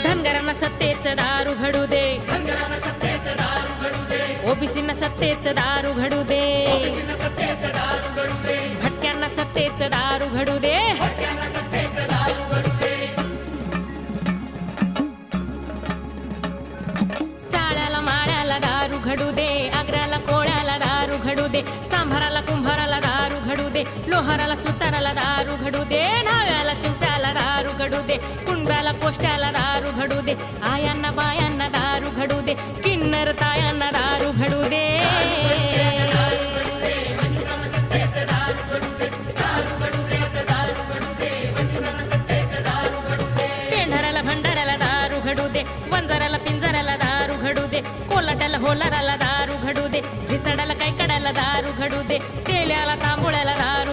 धनगरांना सत्तेचं दारू घडू दे, ओबीसींना सत्तेचं दारू घडू दे, भटक्यांना सत्तेचं दारू घडू दे. साळ्याला माळ्याला दारू घडू दे, आग्र्याला कोळ्याला दारू घडू दे, चांभाराला कुंभाराला दारू घडू दे, लोहाराला सुताराला दारू घडू दे, न्हाव्याला शिंप्याला दारू घडू दे, कुंड्याला कोष्ट्याला दारू घडू दे, आयांना बायांना दारू घडू दे, किन्नर तायांना दारू घडू दे. पेंढाऱ्याला भंडाऱ्याला दारू घडू दे, वंजाऱ्याला पिंजाऱ्याला दारू घडू दे, कोलाट्याला होलाराला दारू घडू दे, भिसाड्याला कैकड्याला दारू घडू दे, तेल्याला तांबोळ्याला दारू